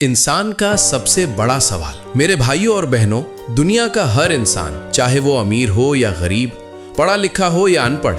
इंसान का सबसे बड़ा सवाल। मेरे भाइयों और बहनों, दुनिया का हर इंसान, चाहे वो अमीर हो या गरीब, पढ़ा लिखा हो या अनपढ़,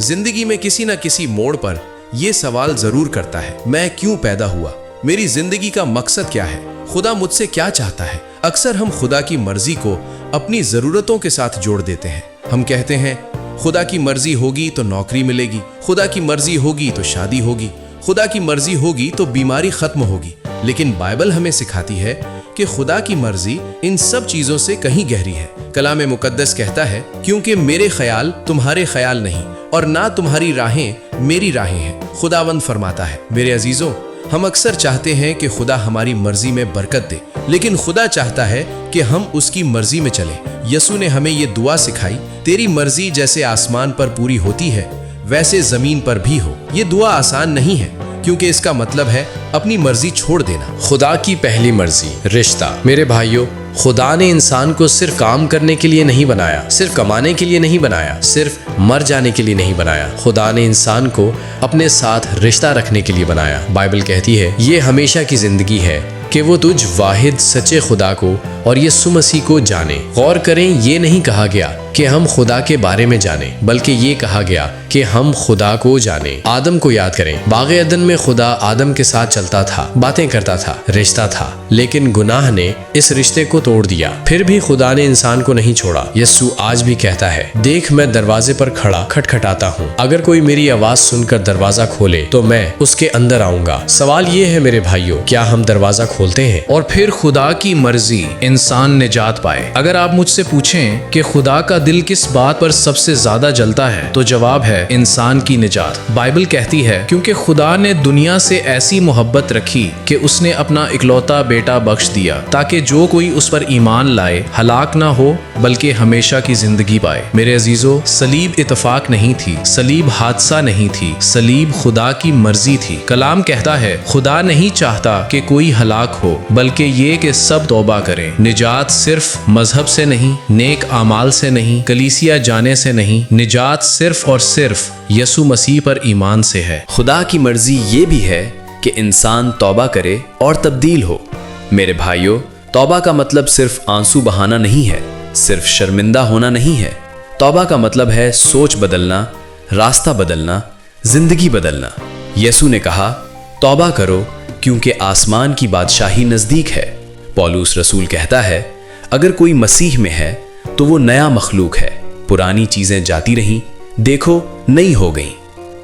जिंदगी में किसी न किसी मोड़ पर यह सवाल जरूर करता है, मैं क्यों पैदा हुआ? मेरी जिंदगी का मकसद क्या है? खुदा मुझसे क्या चाहता है? अक्सर हम खुदा की मर्जी को अपनी जरूरतों के साथ जोड़ देते हैं। हम कहते हैं खुदा की मर्जी होगी तो नौकरी मिलेगी, खुदा की मर्जी होगी तो शादी होगी, खुदा की मर्जी होगी तो बीमारी खत्म होगी। लेकिन बाइबल हमें सिखाती है कि खुदा की मर्जी इन सब चीजों से कहीं गहरी है। कलाम मुकद्दस कहता है, क्योंकि मेरे ख्याल तुम्हारे ख्याल नहीं और ना तुम्हारी राहें मेरी राहें हैं। खुदावंद फरमाता है, मेरे अजीजों, हम अक्सर चाहते हैं कि खुदा हमारी मर्जी में बरकत दे, लेकिन खुदा चाहता है कि हम उसकी मर्जी में चलें। यसू ने हमें ये दुआ सिखाई, तेरी मर्जी जैसे आसमान पर पूरी होती है वैसे जमीन पर भी हो। ये दुआ आसान नहीं है, क्योंकि इसका मतलब है अपनी मर्जी छोड़ देना। खुदा की पहली मर्जी, रिश्ता। मेरे भाइयों, खुदा ने इंसान को सिर्फ काम करने के लिए नहीं बनाया, सिर्फ कमाने के लिए नहीं बनाया, सिर्फ मर जाने के लिए नहीं बनाया। खुदा ने इंसान को अपने साथ रिश्ता रखने के लिए बनाया। बाइबल कहती है, ये हमेशा की जिंदगी है कि वो तुझ वाहिद सच्चे खुदा को और यीशु मसीह को जाने। गौर करें, ये नहीं कहा गया कि हम खुदा के बारे में जाने, बल्कि ये कहा गया कि हम खुदा को जाने। आदम को याद करें, बाग अदन में खुदा आदम के साथ चलता था, बातें करता था, रिश्ता था, लेकिन गुनाह ने इस रिश्ते को तोड़ दिया। फिर भी खुदा ने इंसान को नहीं छोड़ा। यीशु आज भी कहता है, देख मैं दरवाजे पर खड़ा खटखटाता हूँ, अगर कोई मेरी आवाज सुनकर दरवाजा खोले तो मैं उसके अंदर आऊंगा। सवाल ये है मेरे भाइयों, क्या हम दरवाजा खोलते हैं? और फिर खुदा की मर्जी, इंसान निजात पाए। अगर आप मुझसे पूछें कि खुदा का दिल किस बात पर सबसे ज्यादा जलता है, तो जवाब है इंसान की निजात। बाइबल कहती है, क्योंकि खुदा ने दुनिया से ऐसी मोहब्बत रखी कि उसने अपना इकलौता बेटा बख्श दिया, ताकि जो कोई उस पर ईमान लाए हलाक ना हो बल्कि हमेशा की जिंदगी पाए। मेरे अजीजों, सलीब इत्तफाक नहीं थी, सलीब हादसा नहीं थी, सलीब खुदा की मर्जी थी। कलाम कहता है, खुदा नहीं चाहता कि कोई हलाक हो, बल्कि ये कि सब तौबा करें। निजात सिर्फ मजहब से नहीं, नेक आमाल से नहीं, कलीसिया जाने से नहीं, निजात सिर्फ और सिर्फ यसु मसीह पर ईमान से है। खुदा की मर्जी ये भी है कि इंसान तौबा करे और तब्दील हो। मेरे भाइयों, तौबा का मतलब सिर्फ आंसू बहाना नहीं है, सिर्फ शर्मिंदा होना नहीं है। तौबा का मतलब है सोच बदलना, रास्ता बदलना, जिंदगी बदलना। यसु ने कहा, तौबा करो क्योंकि आसमान की बादशाही नजदीक है। पौलुस रसूल कहता है, अगर कोई मसीह में है तो वो नया मखलूक है, पुरानी चीजें जाती रहीं, देखो नई हो गई।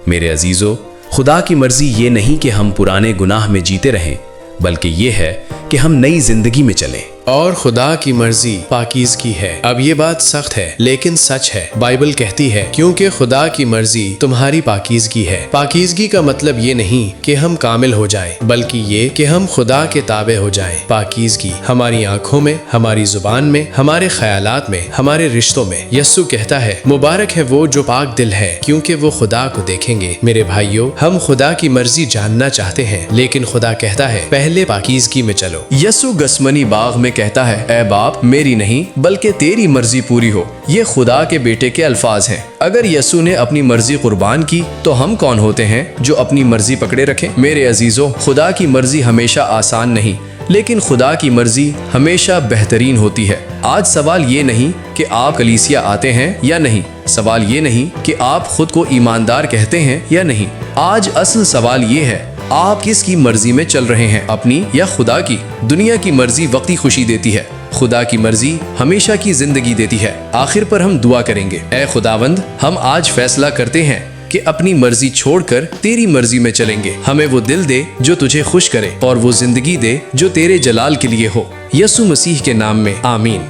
मेरे अजीजों, खुदा की मर्जी ये नहीं कि हम पुराने गुनाह में जीते रहें, बल्कि ये है कि हम नई जिंदगी में चलें। और खुदा की मर्जी पाकीज़गी है। अब ये बात सख्त है लेकिन सच है। बाइबल कहती है, क्योंकि खुदा की मर्जी तुम्हारी पाकीज़गी है। पाकीज़गी का मतलब ये नहीं कि हम कामिल हो जाएं, बल्कि ये कि हम खुदा के ताबे हो जाएं। पाकीज़गी हमारी आंखों में, हमारी जुबान में, हमारे ख्यालात में, हमारे रिश्तों में। यस्सु कहता है, मुबारक है वो जो पाक दिल है, क्योंकि वो खुदा को देखेंगे। मेरे भाइयों, हम खुदा की मर्जी जानना चाहते हैं, लेकिन खुदा कहता है, पहले पाकीज़गी में चलो। यसु गसमनी बाग में कहता है, ऐ बाप, मेरी नहीं बल्कि तेरी मर्जी पूरी हो। ये खुदा के बेटे के अल्फाज हैं। अगर यसु ने अपनी मर्जी कुर्बान की तो हम कौन होते हैं जो अपनी मर्जी पकड़े रखें? मेरे अजीजों, खुदा की मर्जी हमेशा आसान नहीं, लेकिन खुदा की मर्जी हमेशा बेहतरीन होती है। आज सवाल ये नहीं कि आप कलीसिया आते हैं या नहीं, सवाल ये नहीं कि आप खुद को ईमानदार कहते हैं या नहीं। आज असल सवाल ये है, आप किसकी मर्जी में चल रहे हैं, अपनी या खुदा की? दुनिया की मर्जी वक्ती खुशी देती है, खुदा की मर्जी हमेशा की जिंदगी देती है। आखिर पर हम दुआ करेंगे, ऐ खुदावंद, हम आज फैसला करते हैं कि अपनी मर्जी छोड़कर तेरी मर्जी में चलेंगे। हमें वो दिल दे जो तुझे खुश करे और वो जिंदगी दे जो तेरे जलाल के लिए हो। यसु मसीह के नाम में, आमीन।